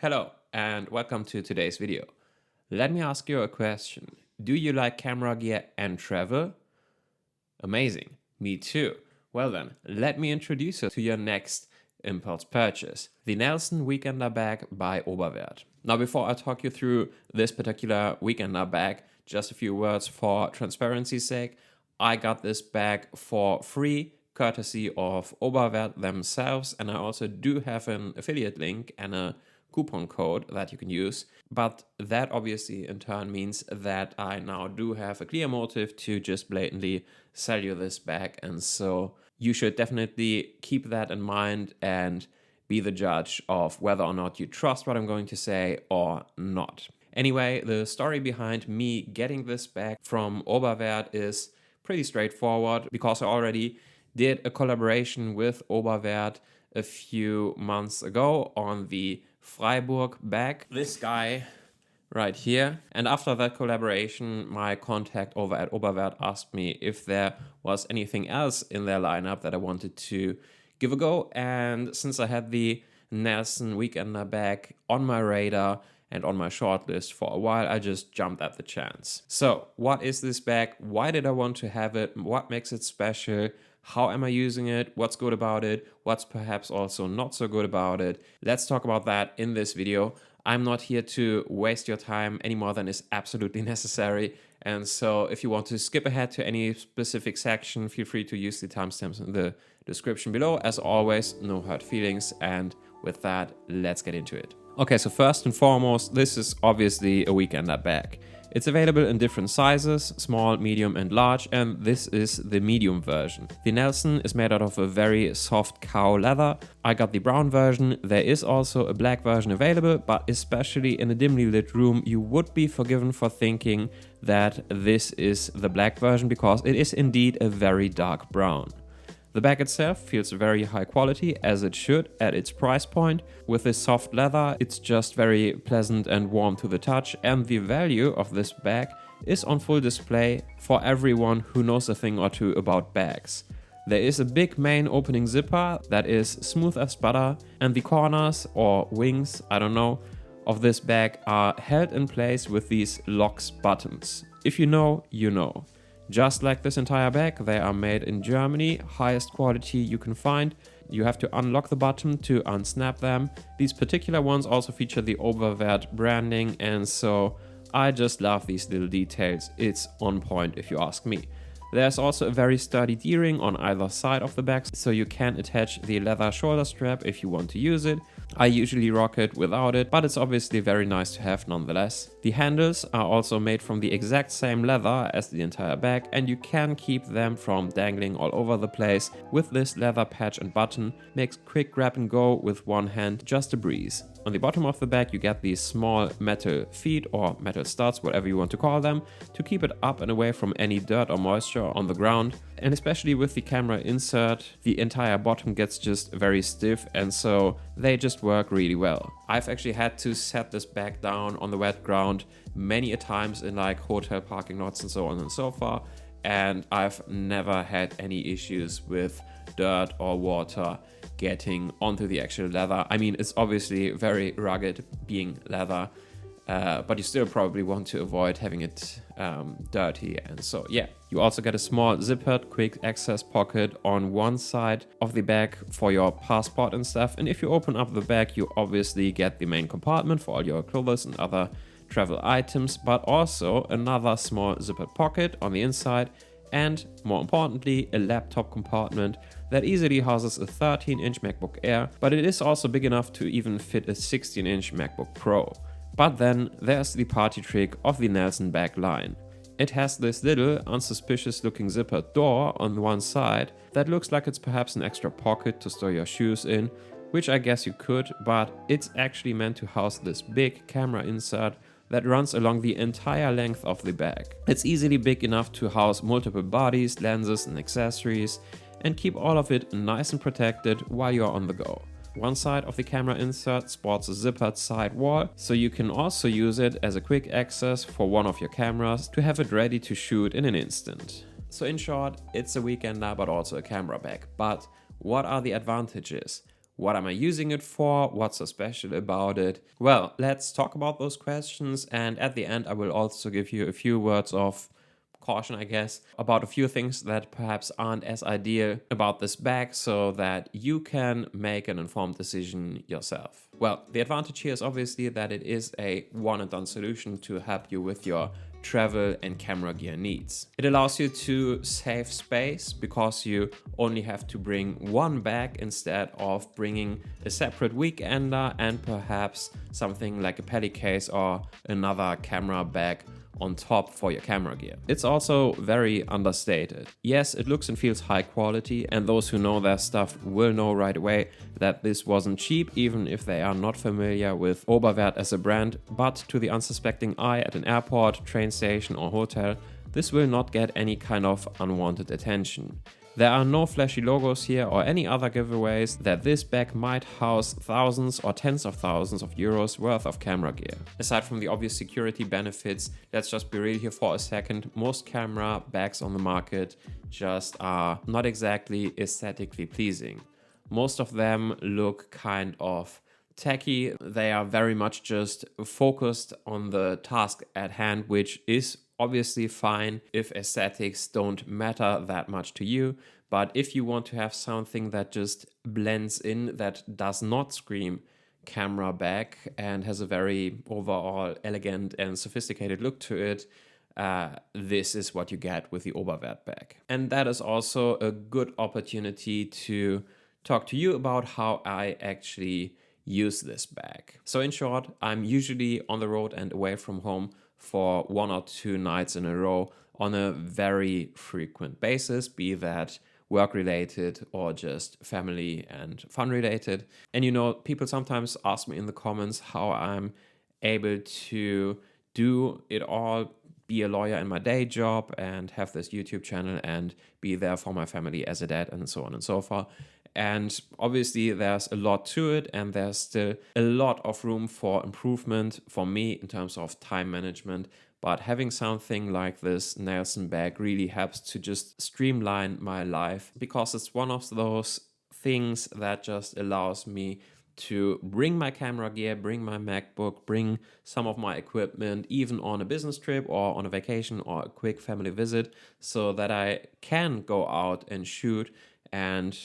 Hello and welcome to today's video. Let me ask you a question. Do you like camera gear and travel? Amazing, me too. Well then, let me introduce you to your next impulse purchase, the Nelson Weekender bag by Oberwerth. Now before I talk you through this particular Weekender bag, just a few words for transparency's sake. I got this bag for free courtesy of Oberwerth themselves, and I also do have an affiliate link and a coupon code that you can use, but that obviously in turn means that I now do have a clear motive to just blatantly sell you this bag, and so you should definitely keep that in mind and be the judge of whether or not you trust what I'm going to say or not. Anyway, the story behind me getting this bag from Oberwerth is pretty straightforward because I already did a collaboration with Oberwerth a few months ago on the Freiburg bag. This guy right here. And after that collaboration, my contact over at Oberwerth asked me if there was anything else in their lineup that I wanted to give a go. And since I had the Nelson Weekender bag on my radar and on my shortlist for a while, I just jumped at the chance. So what is this bag? Why did I want to have it? What makes it special? How am I using it? What's good about it? What's perhaps also not so good about it? Let's talk about that in this video. I'm not here to waste your time any more than is absolutely necessary. And so if you want to skip ahead to any specific section, feel free to use the timestamps in the description below. As always, no hurt feelings. And with that, let's get into it. Okay, so first and foremost, this is obviously a Weekender bag. It's available in different sizes, small, medium and large, and this is the medium version. The Nelson is made out of a very soft cow leather. I got the brown version. There is also a black version available, but especially in a dimly lit room, you would be forgiven for thinking that this is the black version because it is indeed a very dark brown. The bag itself feels very high quality, as it should at its price point. With this soft leather, it's just very pleasant and warm to the touch, and the value of this bag is on full display for everyone who knows a thing or two about bags. There is a big main opening zipper that is smooth as butter, and the corners or wings, I don't know, of this bag are held in place with these locks buttons. If you know, you know. Just like this entire bag, they are made in Germany, highest quality you can find. You have to unlock the button to unsnap them. These particular ones also feature the Oberwerth branding, and so I just love these little details. It's on point if you ask me. There's also a very sturdy D-ring on either side of the bag, so you can attach the leather shoulder strap if you want to use it. I usually rock it without it, but it's obviously very nice to have nonetheless. The handles are also made from the exact same leather as the entire bag, and you can keep them from dangling all over the place. With this leather patch and button, makes quick grab and go with one hand just a breeze. On the bottom of the bag you get these small metal feet or metal studs, whatever you want to call them, to keep it up and away from any dirt or moisture on the ground. And especially with the camera insert, the entire bottom gets just very stiff, and so they just work really well. I've actually had to set this bag down on the wet ground many a times in like hotel parking lots and so on and so forth, and I've never had any issues with dirt or water getting onto the actual leather. I mean, it's obviously very rugged being leather, but you still probably want to avoid having it dirty. And so yeah, you also get a small zippered quick access pocket on one side of the bag for your passport and stuff. And if you open up the bag, you obviously get the main compartment for all your clothes and other travel items, but also another small zippered pocket on the inside, and more importantly, a laptop compartment that easily houses a 13-inch MacBook Air, but it is also big enough to even fit a 16-inch MacBook Pro. But then there's the party trick of the Nelson bag line. It has this little unsuspicious looking zippered door on one side that looks like it's perhaps an extra pocket to store your shoes in, which I guess you could, but it's actually meant to house this big camera insert that runs along the entire length of the bag. It's easily big enough to house multiple bodies, lenses and accessories, and keep all of it nice and protected while you're on the go. One side of the camera insert sports a zippered side wall, so you can also use it as a quick access for one of your cameras to have it ready to shoot in an instant. So in short, it's a Weekender but also a camera bag. But what are the advantages? What am I using it for? What's so special about it? Well, let's talk about those questions, and at the end I will also give you a few words of caution, I guess, about a few things that perhaps aren't as ideal about this bag so that you can make an informed decision yourself. Well, the advantage here is obviously that it is a one and done solution to help you with your travel and camera gear needs. It allows you to save space because you only have to bring one bag instead of bringing a separate weekender and perhaps something like a pelly case or another camera bag on top for your camera gear. It's also very understated. Yes, it looks and feels high quality, and those who know their stuff will know right away that this wasn't cheap, even if they are not familiar with Oberwerth as a brand, but to the unsuspecting eye at an airport, train station or hotel, this will not get any kind of unwanted attention. There are no flashy logos here or any other giveaways that this bag might house thousands or tens of thousands of euros worth of camera gear. Aside from the obvious security benefits, let's just be real here for a second, most camera bags on the market just are not exactly aesthetically pleasing. Most of them look kind of tacky. They are very much just focused on the task at hand, which is obviously fine if aesthetics don't matter that much to you, but if you want to have something that just blends in, that does not scream camera bag and has a very overall elegant and sophisticated look to it, this is what you get with the Oberwerth bag. And that is also a good opportunity to talk to you about how I actually use this bag. So in short, I'm usually on the road and away from home for 1 or 2 nights in a row on a very frequent basis, be that work related or just family and fun related. And you know, people sometimes ask me in the comments how I'm able to do it all, be a lawyer in my day job and have this YouTube channel and be there for my family as a dad and so on and so forth. And obviously there's a lot to it and there's still a lot of room for improvement for me in terms of time management. But having something like this Nelson bag really helps to just streamline my life because it's one of those things that just allows me to bring my camera gear, bring my MacBook, bring some of my equipment, even on a business trip or on a vacation or a quick family visit, so that I can go out and shoot and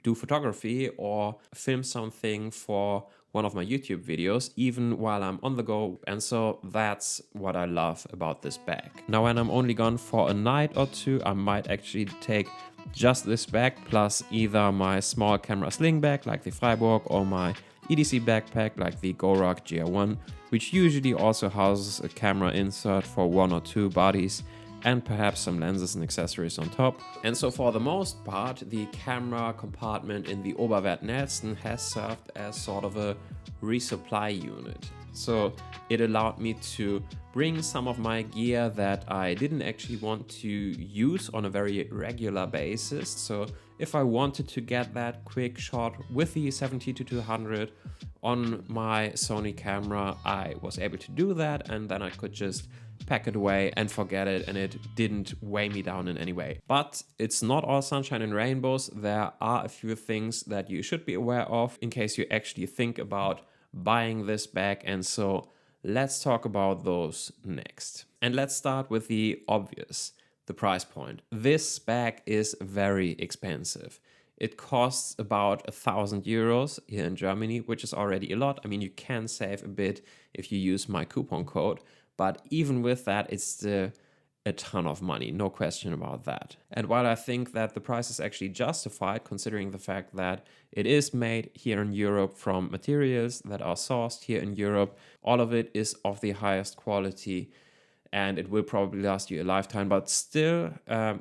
do photography or film something for one of my YouTube videos, even while I'm on the go. And so that's what I love about this bag. Now, when I'm only gone for a night or two, I might actually take just this bag plus either my small camera sling bag like the Freiburg or my EDC backpack like the GoRock GR1, which usually also houses a camera insert for 1 or 2 bodies and perhaps some lenses and accessories on top. And so for the most part, the camera compartment in the Oberwerth Nelson has served as sort of a resupply unit. So it allowed me to bring some of my gear that I didn't actually want to use on a very regular basis. So if I wanted to get that quick shot with the 70-200 on my Sony camera, I was able to do that, and then I could just pack it away and forget it, and it didn't weigh me down in any way. But it's not all sunshine and rainbows. There are a few things that you should be aware of in case you actually think about buying this bag, and so let's talk about those next. And let's start with the obvious, the price point. This bag is very expensive. It costs about 1,000 euros here in Germany, which is already a lot. I mean, you can save a bit if you use my coupon code, but even with that, it's still a ton of money, no question about that. And while I think that the price is actually justified, considering the fact that it is made here in Europe from materials that are sourced here in Europe, all of it is of the highest quality and it will probably last you a lifetime, but still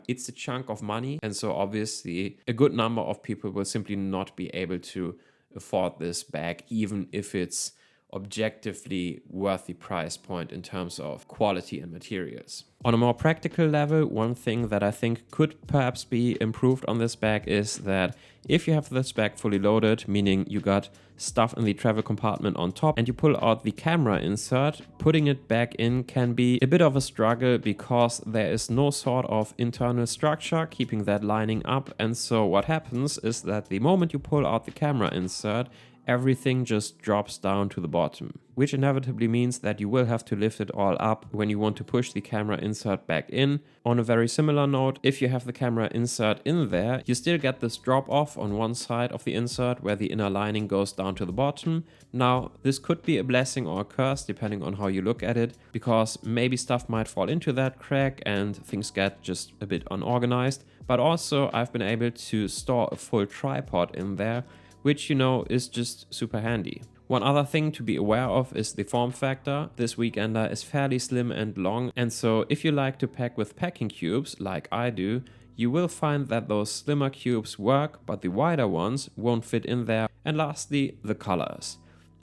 it's a chunk of money. And so obviously a good number of people will simply not be able to afford this bag, even if it's objectively worthy price point in terms of quality and materials. On a more practical level, one thing that I think could perhaps be improved on this bag is that if you have this bag fully loaded, meaning you got stuff in the travel compartment on top and you pull out the camera insert, putting it back in can be a bit of a struggle because there is no sort of internal structure keeping that lining up. And so what happens is that the moment you pull out the camera insert, everything just drops down to the bottom, which inevitably means that you will have to lift it all up when you want to push the camera insert back in. On a very similar note, if you have the camera insert in there, you still get this drop off on one side of the insert where the inner lining goes down to the bottom. Now, this could be a blessing or a curse depending on how you look at it, because maybe stuff might fall into that crack and things get just a bit unorganized. But also I've been able to store a full tripod in there, which, you know, is just super handy. One other thing to be aware of is the form factor. This weekender is fairly slim and long, and so if you like to pack with packing cubes like I do, you will find that those slimmer cubes work, but the wider ones won't fit in there. And lastly, the colors.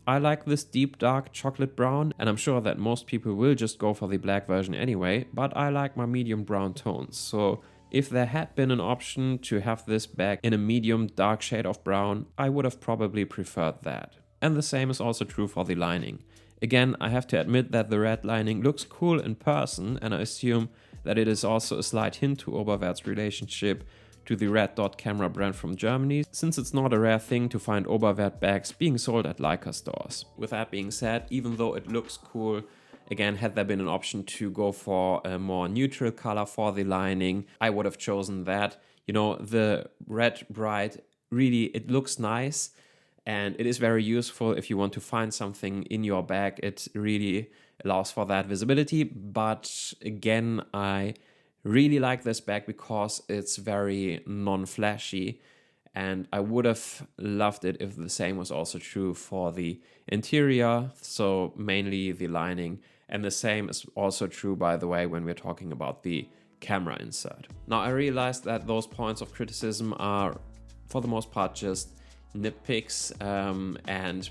I like this deep dark chocolate brown, and I'm sure that most people will just go for the black version anyway, but I like my medium brown tones. So if there had been an option to have this bag in a medium dark shade of brown, I would have probably preferred that. And the same is also true for the lining. Again, I have to admit that the red lining looks cool in person, and I assume that it is also a slight hint to Oberwerth's relationship to the red dot camera brand from Germany, since it's not a rare thing to find Oberwerth bags being sold at Leica stores. With that being said, even though it looks cool, again, had there been an option to go for a more neutral color for the lining, I would have chosen that. You know, the red bright, really, it looks nice and it is very useful if you want to find something in your bag. It really allows for that visibility. But again, I really like this bag because it's very non-flashy. And I would have loved it if the same was also true for the interior, so mainly the lining. And the same is also true, by the way, when we're talking about the camera insert. Now, I realized that those points of criticism are, for the most part, just nitpicks and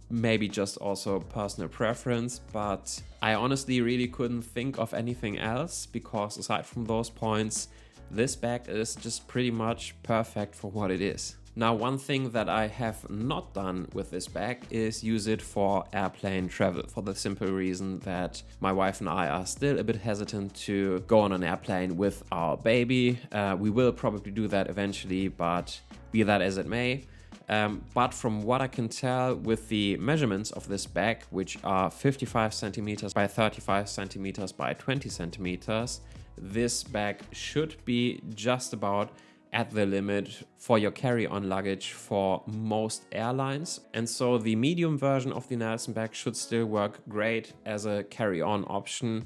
maybe just also personal preference, but I honestly really couldn't think of anything else, because aside from those points, this bag is just pretty much perfect for what it is. Now, one thing that I have not done with this bag is use it for airplane travel, for the simple reason that my wife and I are still a bit hesitant to go on an airplane with our baby. We will probably do that eventually, but be that as it may. But from what I can tell with the measurements of this bag, which are 55 centimeters by 35 centimeters by 20 centimeters, this bag should be just about at the limit for your carry-on luggage for most airlines. And so the medium version of the Nelson bag should still work great as a carry-on option.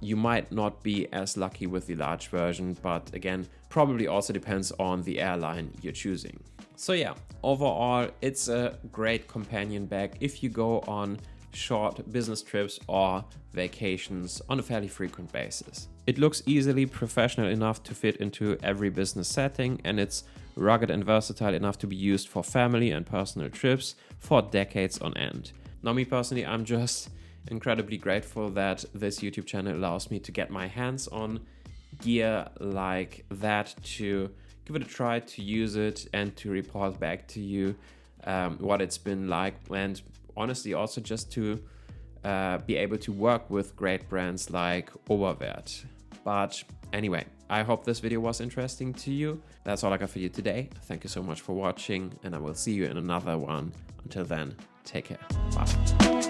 You might not be as lucky with the large version, but again, probably also depends on the airline you're choosing. So yeah, overall, it's a great companion bag if you go on short business trips or vacations on a fairly frequent basis. It looks easily professional enough to fit into every business setting, and it's rugged and versatile enough to be used for family and personal trips for decades on end. Now, me personally, I'm just incredibly grateful that this YouTube channel allows me to get my hands on gear like that, to give it a try, to use it, and to report back to you what it's been like, and honestly also just to be able to work with great brands like Oberwerth. But anyway, I hope this video was interesting to you. That's all I got for you today. Thank you so much for watching, and I will see you in another one. Until then, take care. Bye.